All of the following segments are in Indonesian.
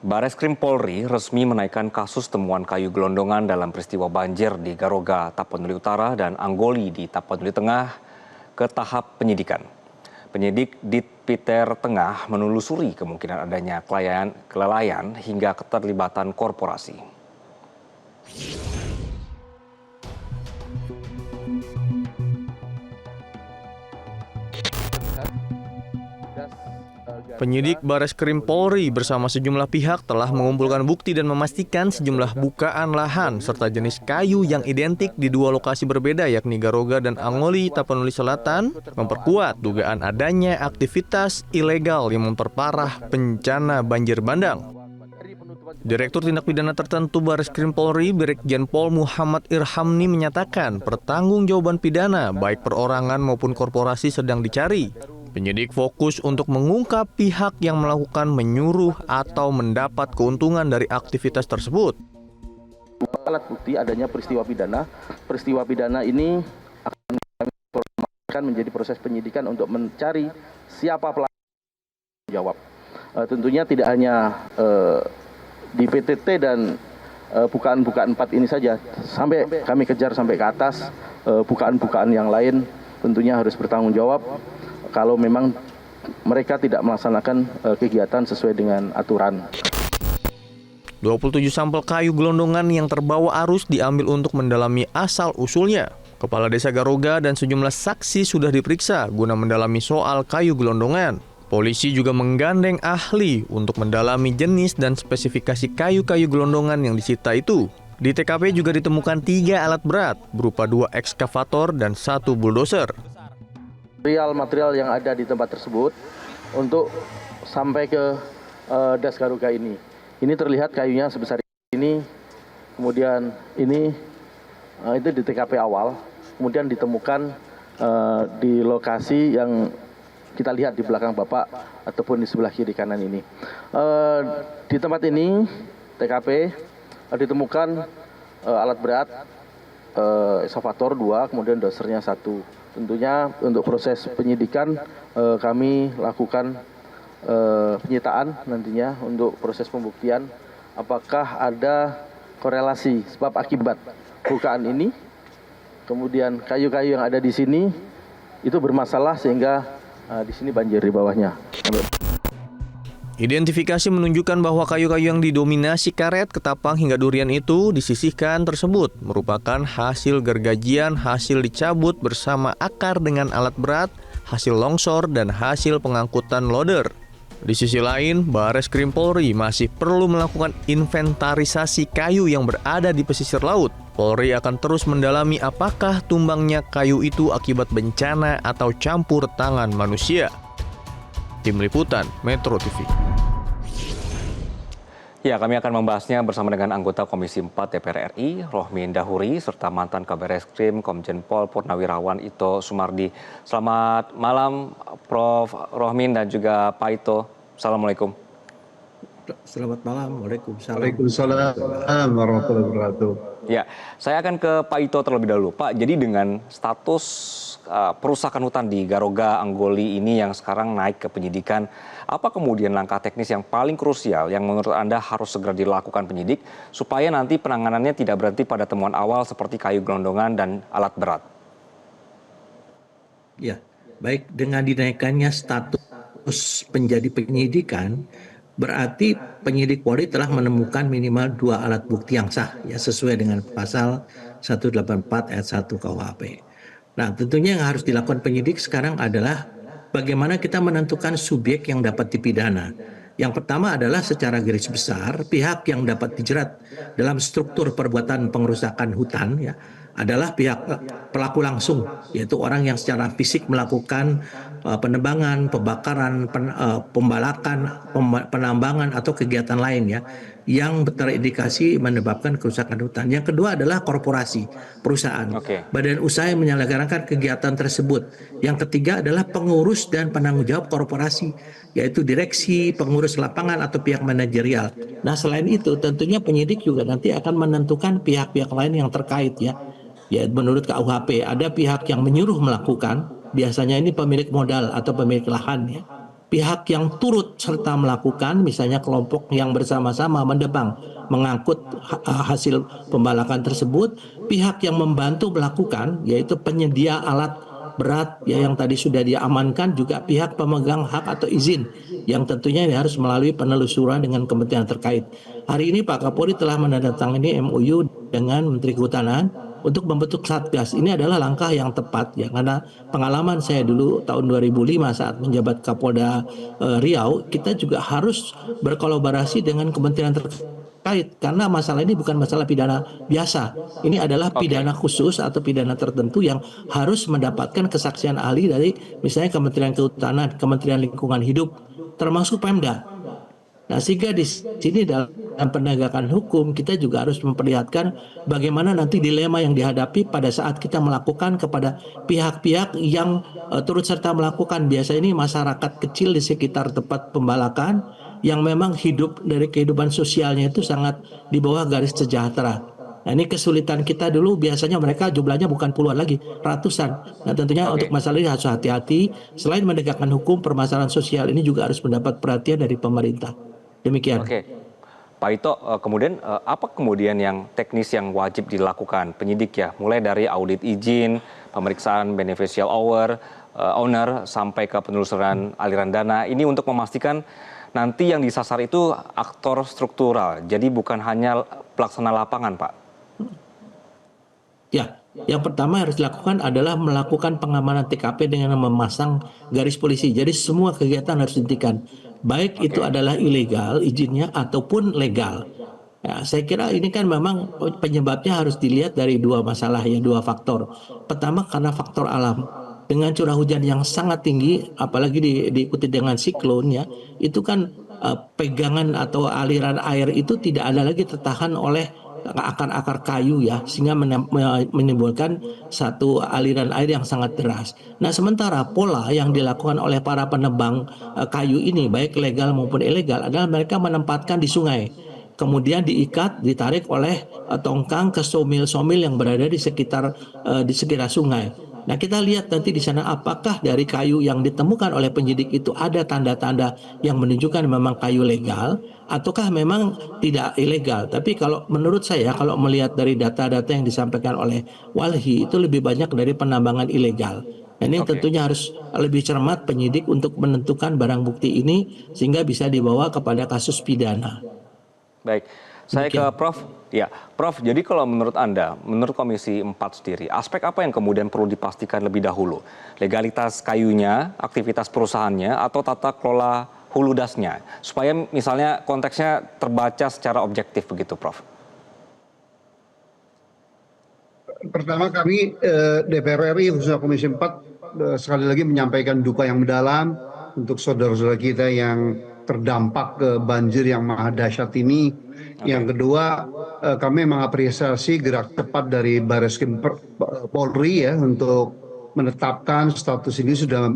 Bareskrim Polri resmi menaikkan kasus temuan kayu gelondongan dalam peristiwa banjir di Garoga, Tapanuli Utara dan Anggoli di Tapanuli Tengah ke tahap penyidikan. Penyidik Ditpiter Tengah menelusuri kemungkinan adanya kelalaian hingga keterlibatan korporasi. Penyidik Bareskrim Polri bersama sejumlah pihak telah mengumpulkan bukti dan memastikan sejumlah bukaan lahan serta jenis kayu yang identik di dua lokasi berbeda yakni Garoga dan Anggoli, Tapanuli Selatan, memperkuat dugaan adanya aktivitas ilegal yang memperparah bencana banjir bandang. Direktur Tindak Pidana Tertentu Bareskrim Polri, Brigjen Pol Muhammad Irhamni menyatakan pertanggungjawaban pidana baik perorangan maupun korporasi sedang dicari. Penyidik fokus untuk mengungkap pihak yang melakukan menyuruh atau mendapat keuntungan dari aktivitas tersebut. Alat bukti adanya peristiwa pidana. Peristiwa pidana ini akan kami informasikan menjadi proses penyidikan untuk mencari siapa pelaku jawab. Tentunya tidak hanya di PTT dan bukaan-bukaan 4 ini saja, sampai kami kejar sampai ke atas bukaan-bukaan yang lain tentunya harus bertanggung jawab kalau memang mereka tidak melaksanakan kegiatan sesuai dengan aturan. 27 sampel kayu gelondongan yang terbawa arus diambil untuk mendalami asal-usulnya. Kepala Desa Garoga dan sejumlah saksi sudah diperiksa guna mendalami soal kayu gelondongan. Polisi juga menggandeng ahli untuk mendalami jenis dan spesifikasi kayu-kayu gelondongan yang disita itu. Di TKP juga ditemukan 3 alat berat berupa 2 ekskavator dan 1 bulldozer. Material yang ada di tempat tersebut untuk sampai ke Das Garoga ini. Ini terlihat kayunya sebesar ini, kemudian ini itu di TKP awal, kemudian ditemukan di lokasi yang kita lihat di belakang Bapak ataupun di sebelah kiri kanan ini. Di tempat ini TKP ditemukan alat berat, ekskavator 2, kemudian dosernya 1. Tentunya untuk proses penyidikan kami lakukan penyitaan nantinya untuk proses pembuktian apakah ada korelasi sebab akibat bukaan ini, kemudian kayu-kayu yang ada di sini itu bermasalah sehingga di sini banjir di bawahnya. Identifikasi menunjukkan bahwa kayu-kayu yang didominasi karet, ketapang hingga durian itu disisihkan tersebut merupakan hasil gergajian, hasil dicabut bersama akar dengan alat berat, hasil longsor, dan hasil pengangkutan loader. Di sisi lain, Bareskrim Polri masih perlu melakukan inventarisasi kayu yang berada di pesisir laut. Polri akan terus mendalami apakah tumbangnya kayu itu akibat bencana atau campur tangan manusia. Tim Liputan Metro TV. Ya, kami akan membahasnya bersama dengan anggota Komisi 4 DPR RI, Rohmin Dahuri, serta mantan Kabar Eskrim Komjen Pol Purnawirawan Ito Sumardi. Selamat malam, Prof. Rohmin dan juga Pak Ito. Assalamualaikum. Selamat malam, Waalaikumsalam. Waalaikumsalam warahmatullahi wabarakatuh. Ya, saya akan ke Pak Ito terlebih dahulu. Pak, jadi dengan status perusakan hutan di Garoga, Anggoli ini yang sekarang naik ke penyidikan, apa kemudian langkah teknis yang paling krusial yang menurut Anda harus segera dilakukan penyidik supaya nanti penanganannya tidak berhenti pada temuan awal seperti kayu gelondongan dan alat berat? Ya, baik, dengan dinaikannya status menjadi penyidikan, berarti penyidik Polri telah menemukan minimal 2 alat bukti yang sah, ya sesuai dengan pasal 184 ayat 1 KUHP. Nah, tentunya yang harus dilakukan penyidik sekarang adalah bagaimana kita menentukan subjek yang dapat dipidana. Yang pertama adalah secara garis besar, pihak yang dapat dijerat dalam struktur perbuatan pengerusakan hutan ya adalah pihak pelaku langsung, yaitu orang yang secara fisik melakukan penebangan, pembakaran, pembalakan, penambangan atau kegiatan lain ya yang terindikasi menyebabkan kerusakan hutan. Yang kedua adalah korporasi, perusahaan, badan usaha yang menyelenggarakan kegiatan tersebut. Yang ketiga adalah pengurus dan penanggung jawab korporasi, yaitu direksi, pengurus lapangan atau pihak manajerial. Nah, selain itu tentunya penyidik juga nanti akan menentukan pihak-pihak lain yang terkait ya. Ya, menurut KUHP ada pihak yang menyuruh melakukan, biasanya ini pemilik modal atau pemilik lahan ya. pihak yang turut serta melakukan, misalnya kelompok yang bersama-sama mendebang, mengangkut hasil pembalakan tersebut, pihak yang membantu melakukan, yaitu penyedia alat berat ya yang tadi sudah diamankan, juga pihak pemegang hak atau izin yang tentunya ini harus melalui penelusuran dengan kementerian terkait. Hari ini Pak Kapolri telah menandatangani MOU dengan Menteri Kehutanan untuk membentuk Satgas. Ini adalah langkah yang tepat ya, karena pengalaman saya dulu tahun 2005 saat menjabat Kapolda Riau, kita juga harus berkolaborasi dengan kementerian terkait karena masalah ini bukan masalah pidana biasa. Ini adalah pidana khusus atau pidana tertentu yang harus mendapatkan kesaksian ahli dari misalnya Kementerian Kehutanan, Kementerian Lingkungan Hidup, termasuk Pemda. Nah, sehingga di sini dalam penegakan hukum kita juga harus memperlihatkan bagaimana nanti dilema yang dihadapi pada saat kita melakukan kepada pihak-pihak yang turut serta melakukan. Biasanya ini masyarakat kecil di sekitar tempat pembalakan yang memang hidup dari kehidupan sosialnya itu sangat di bawah garis sejahtera. Nah, ini kesulitan kita dulu, biasanya mereka jumlahnya bukan puluhan lagi, ratusan. Nah, tentunya untuk masalah ini harus hati-hati. Selain menegakkan hukum, permasalahan sosial ini juga harus mendapat perhatian dari pemerintah. Demikian. Oke, Pak Ito, kemudian apa kemudian yang teknis yang wajib dilakukan penyidik ya, mulai dari audit izin, pemeriksaan beneficial owner, sampai ke penelusuran aliran dana, ini untuk memastikan nanti yang disasar itu aktor struktural, jadi bukan hanya pelaksana lapangan, Pak. Ya, yang pertama harus dilakukan adalah melakukan pengamanan TKP dengan memasang garis polisi. Jadi semua kegiatan harus dihentikan, baik itu adalah ilegal izinnya ataupun legal. Ya, saya kira ini kan memang penyebabnya harus dilihat dari dua masalah ya, dua faktor. Pertama karena faktor alam. Dengan curah hujan yang sangat tinggi, apalagi diikuti dengan siklon ya, itu kan pegangan atau aliran air itu tidak ada lagi tertahan oleh akar-akar kayu ya, sehingga menimbulkan satu aliran air yang sangat deras. Nah, sementara pola yang dilakukan oleh para penebang kayu ini, baik legal maupun ilegal, adalah mereka menempatkan di sungai. Kemudian diikat, ditarik oleh tongkang ke somil-somil yang berada di sekitar sungai. Nah, kita lihat nanti di sana apakah dari kayu yang ditemukan oleh penyidik itu ada tanda-tanda yang menunjukkan memang kayu legal ataukah memang tidak ilegal. Tapi kalau menurut saya, kalau melihat dari data-data yang disampaikan oleh Walhi, itu lebih banyak dari penambangan ilegal. Nah, ini tentunya harus lebih cermat penyidik untuk menentukan barang bukti ini sehingga bisa dibawa kepada kasus pidana. Baik, saya ke Prof. Ya, Prof, jadi kalau menurut Anda, menurut Komisi 4 sendiri, aspek apa yang kemudian perlu dipastikan lebih dahulu? Legalitas kayunya, aktivitas perusahaannya, atau tata kelola hulu dasnya? Supaya misalnya konteksnya terbaca secara objektif begitu, Prof. Pertama kami DPR RI khususnya Komisi 4 sekali lagi menyampaikan duka yang mendalam untuk saudara-saudara kita yang terdampak ke banjir yang maha dahsyat ini. Yang kedua, kami mengapresiasi gerak cepat dari Bareskrim Polri ya untuk menetapkan status ini sudah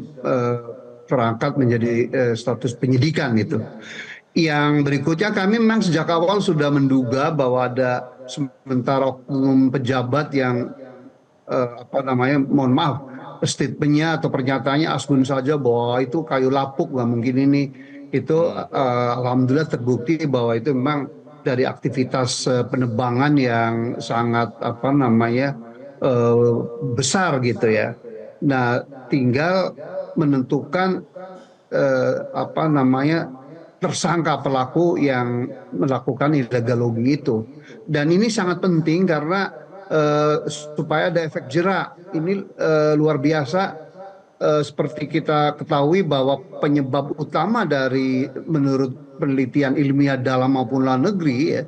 terangkat menjadi status penyidikan gitu. Yang berikutnya, kami memang sejak awal sudah menduga bahwa ada sementara oknum pejabat yang mohon maaf, statementnya atau pernyataannya asbun saja bahwa itu kayu lapuk, nggak mungkin ini. Itu alhamdulillah terbukti bahwa itu memang dari aktivitas penebangan yang sangat besar gitu ya. Nah, tinggal menentukan tersangka pelaku yang melakukan illegal logging itu. Dan ini sangat penting karena supaya ada efek jerak. Ini luar biasa. Seperti kita ketahui bahwa penyebab utama dari menurut penelitian ilmiah dalam maupun luar negeri ya,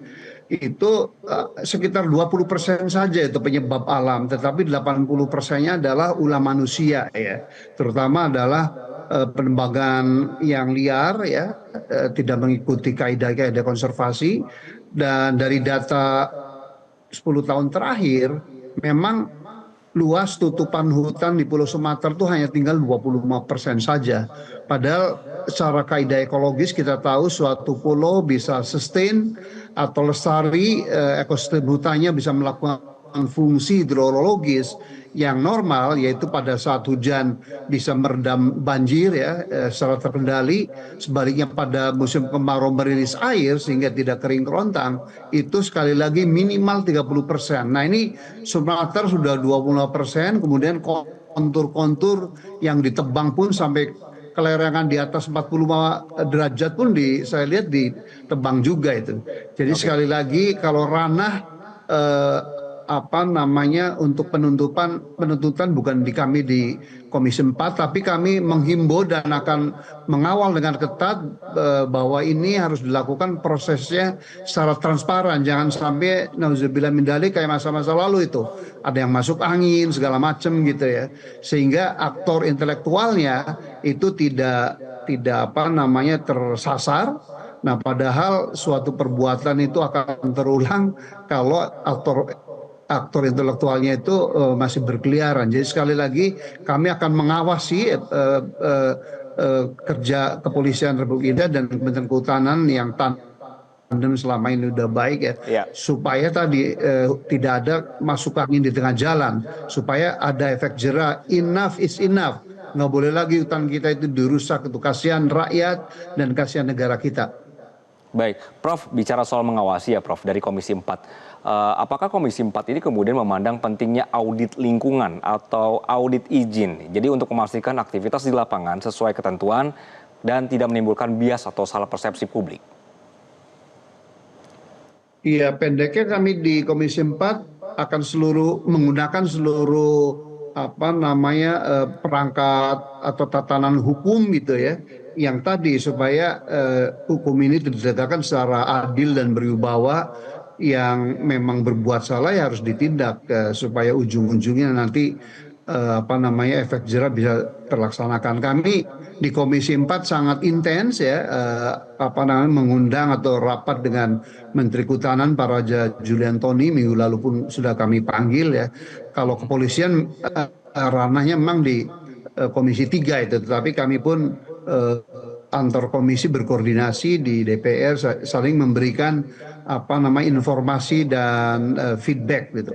itu sekitar 20% saja itu penyebab alam, tetapi 80%-nya adalah ulah manusia ya, terutama adalah penembangan yang liar ya, tidak mengikuti kaidah-kaidah konservasi. Dan dari data 10 tahun terakhir memang luas tutupan hutan di Pulau Sumatera itu hanya tinggal 25% saja. Padahal secara kaidah ekologis kita tahu suatu pulau bisa sustain atau lestari, ekosistem hutannya bisa melakukan fungsi hidrologis yang normal, yaitu pada saat hujan bisa meredam banjir ya secara terkendali, sebaliknya pada musim kemarau merilis air sehingga tidak kering kerontang, itu sekali lagi minimal 30%. Nah ini Sumatera sudah 20%, kemudian kontur-kontur yang ditebang pun sampai kelerengan di atas 45 derajat pun saya lihat ditebang juga itu. Jadi sekali lagi kalau ranah untuk penuntutan bukan di kami di Komisi 4, tapi kami menghimbau dan akan mengawal dengan ketat bahwa ini harus dilakukan prosesnya secara transparan. Jangan sampai nauzubillah min dzalik kayak masa-masa lalu itu ada yang masuk angin segala macam gitu ya, sehingga aktor intelektualnya itu tidak tersasar. Nah, padahal suatu perbuatan itu akan terulang kalau aktor intelektualnya itu masih berkeliaran. Jadi sekali lagi kami akan mengawasi kerja kepolisian Republik Indonesia dan Kementerian Kehutanan yang tandem selama ini udah baik ya. Supaya tadi tidak ada masuk angin di tengah jalan, supaya ada efek jera. Enough is enough. Nggak boleh lagi hutan kita itu dirusak. Itu kasihan rakyat dan kasihan negara kita. Baik, Prof, bicara soal mengawasi ya Prof, dari Komisi 4. Apakah Komisi 4 ini kemudian memandang pentingnya audit lingkungan atau audit izin? Jadi untuk memastikan aktivitas di lapangan sesuai ketentuan dan tidak menimbulkan bias atau salah persepsi publik. Iya, pendeknya kami di Komisi 4 akan menggunakan seluruh perangkat atau tatanan hukum gitu ya, yang tadi supaya hukum ini ditegakkan secara adil dan berwibawa. Yang memang berbuat salah ya harus ditindak supaya ujung-ujungnya nanti efek jera bisa terlaksanakan. Kami di Komisi 4 sangat intens ya mengundang atau rapat dengan Menteri Kehutanan Pak Raja Juliantoni minggu lalu pun sudah kami panggil ya. Kalau kepolisian ranahnya memang di Komisi 3 itu, tetapi kami pun antar komisi berkoordinasi di DPR saling memberikan informasi dan feedback gitu.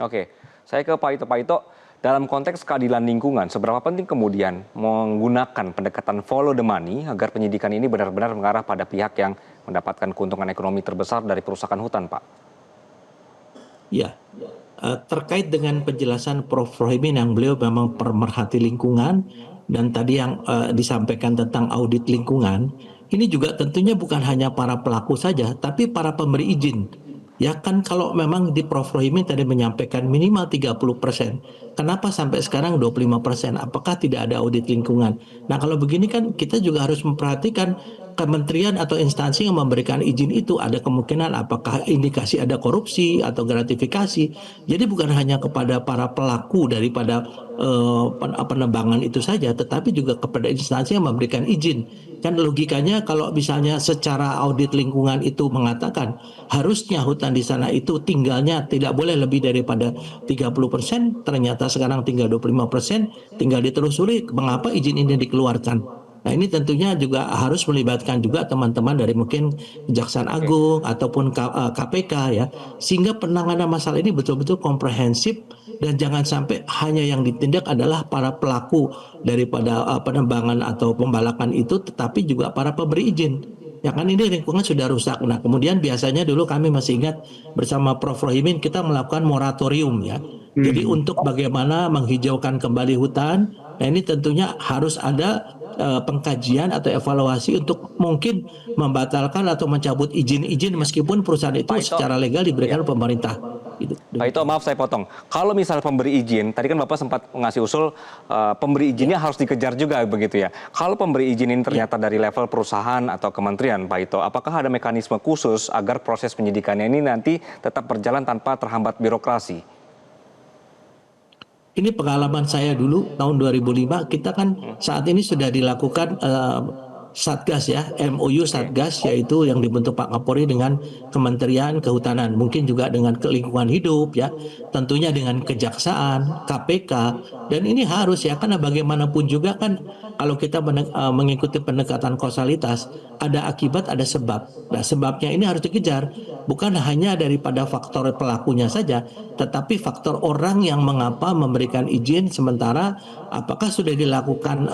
Oke, saya ke Pak Ito. Dalam konteks keadilan lingkungan, seberapa penting kemudian menggunakan pendekatan follow the money agar penyidikan ini benar-benar mengarah pada pihak yang mendapatkan keuntungan ekonomi terbesar dari perusahaan hutan, Pak? Ya, terkait dengan penjelasan Prof. Rohimin yang beliau memang pemerhati lingkungan dan tadi yang disampaikan tentang audit lingkungan, ini juga tentunya bukan hanya para pelaku saja, tapi para pemberi izin. Ya kan kalau memang di Prof. Rohimin tadi menyampaikan minimal 30%, kenapa sampai sekarang 25%? Apakah tidak ada audit lingkungan? Nah kalau begini kan kita juga harus memperhatikan kementerian atau instansi yang memberikan izin itu ada kemungkinan apakah indikasi ada korupsi atau gratifikasi. Jadi bukan hanya kepada para pelaku daripada penebangan itu saja, tetapi juga kepada instansi yang memberikan izin. Kan logikanya kalau misalnya secara audit lingkungan itu mengatakan harusnya hutan di sana itu tinggalnya tidak boleh lebih daripada 30%, ternyata sekarang tinggal 25%, tinggal ditelusuri mengapa izin ini dikeluarkan. Nah ini tentunya juga harus melibatkan juga teman-teman dari mungkin Kejaksaan Agung ataupun KPK ya, sehingga penanganan masalah ini betul-betul komprehensif dan jangan sampai hanya yang ditindak adalah para pelaku daripada penembangan atau pembalakan itu, tetapi juga para pemberi izin. Ya kan ini lingkungan sudah rusak. Nah kemudian biasanya dulu kami masih ingat bersama Prof. Rohimin kita melakukan moratorium ya. Jadi untuk bagaimana menghijaukan kembali hutan, nah ini tentunya harus ada pengkajian atau evaluasi untuk mungkin membatalkan atau mencabut izin-izin meskipun perusahaan itu secara legal diberikan pemerintah. Gitu. Pak Ito, maaf saya potong. Kalau misalnya pemberi izin, tadi kan Bapak sempat ngasih usul pemberi izinnya harus dikejar juga begitu ya. Kalau pemberi izin ini ternyata dari level perusahaan atau kementerian, Pak Ito, apakah ada mekanisme khusus agar proses penyidikannya ini nanti tetap berjalan tanpa terhambat birokrasi? Ini pengalaman saya dulu tahun 2005, kita kan saat ini sudah dilakukan Satgas ya, MOU Satgas, yaitu yang dibentuk Pak Kapolri dengan Kementerian Kehutanan, mungkin juga dengan lingkungan hidup ya, tentunya dengan Kejaksaan, KPK, dan ini harus ya, karena bagaimanapun juga kan kalau kita mengikuti pendekatan kausalitas, ada akibat, ada sebab. Nah, sebabnya ini harus dikejar, bukan hanya daripada faktor pelakunya saja, tetapi faktor orang yang mengapa memberikan izin sementara, apakah sudah dilakukan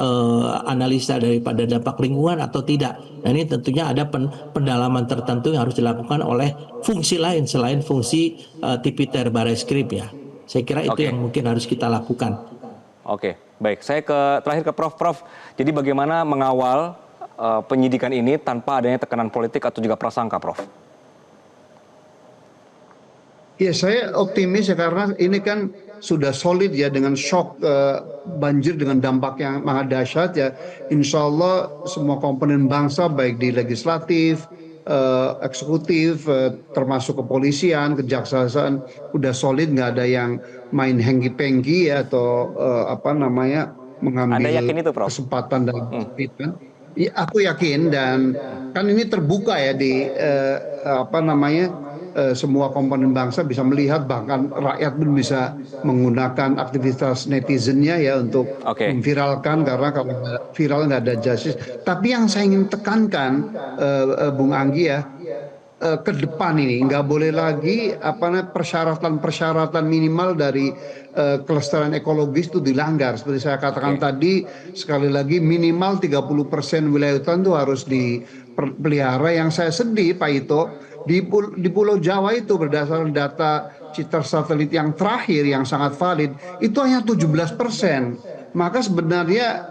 analisa daripada dampak lingkungan atau tidak. Nah, ini tentunya ada pendalaman tertentu yang harus dilakukan oleh fungsi lain selain fungsi Tipiter Barreskrim ya. Saya kira itu yang mungkin harus kita lakukan. Oke, baik. Saya terakhir ke Prof. Jadi bagaimana mengawal penyidikan ini tanpa adanya tekanan politik atau juga prasangka, Prof? Ya, saya optimis ya karena ini kan sudah solid ya dengan shock banjir dengan dampak yang sangat dahsyat ya. Insya Allah semua komponen bangsa baik di legislatif, eksekutif, termasuk kepolisian, kejaksaan udah solid, nggak ada yang main hengki-pengki ya, atau mengambil Anda yakin itu, Prof? kesempatan dalam kesempitan. Ya, aku yakin, dan kan ini terbuka ya di semua komponen bangsa bisa melihat, bahkan rakyat pun bisa menggunakan aktivitas netizennya ya untuk memviralkan, karena kalau viral nggak ada justice. Tapi yang saya ingin tekankan, Bung Anggi ya, ke depan ini nggak boleh lagi persyaratan minimal dari kelestarian ekologis itu dilanggar. Seperti saya katakan tadi, sekali lagi minimal 30% wilayah hutan itu harus dipelihara. Yang saya sedih Pak Ito, di Pulau Jawa itu berdasarkan data Citra satelit yang terakhir yang sangat valid itu hanya 17%. Maka sebenarnya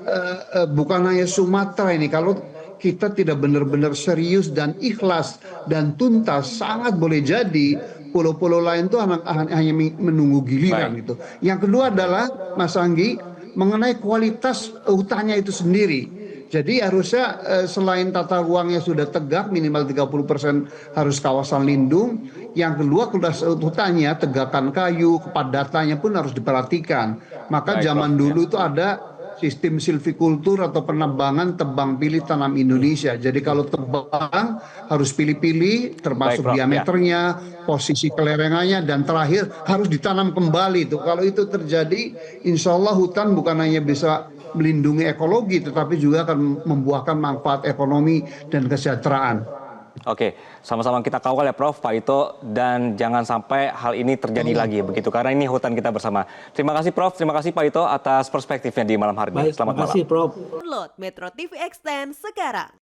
bukan hanya Sumatera ini, kalau kita tidak benar-benar serius dan ikhlas dan tuntas, sangat boleh jadi pulau-pulau lain itu hanya menunggu giliran gitu. Yang kedua adalah Mas Anggi, mengenai kualitas hutannya itu sendiri. Jadi harusnya selain tata ruangnya sudah tegak, minimal 30% harus kawasan lindung. Yang kedua, kualitas hutannya, tegakan kayu, kepadatannya pun harus diperhatikan. Maka zaman dulu itu ada sistem silvikultur atau penebangan tebang pilih tanam Indonesia. Jadi kalau tebang harus pilih-pilih, termasuk diameternya, posisi kelerengannya, dan terakhir harus ditanam kembali. Kalau itu terjadi, insya Allah hutan bukan hanya bisa melindungi ekologi, tetapi juga akan membuahkan manfaat ekonomi dan kesejahteraan. Oke, sama-sama kita kawal ya Prof, Pak Ito, dan jangan sampai hal ini terjadi lagi begitu, karena ini hutan kita bersama. Terima kasih Prof, terima kasih Pak Ito atas perspektifnya di malam hari ini. Selamat malam. Terima kasih Prof. Download Metro TV Extend sekarang.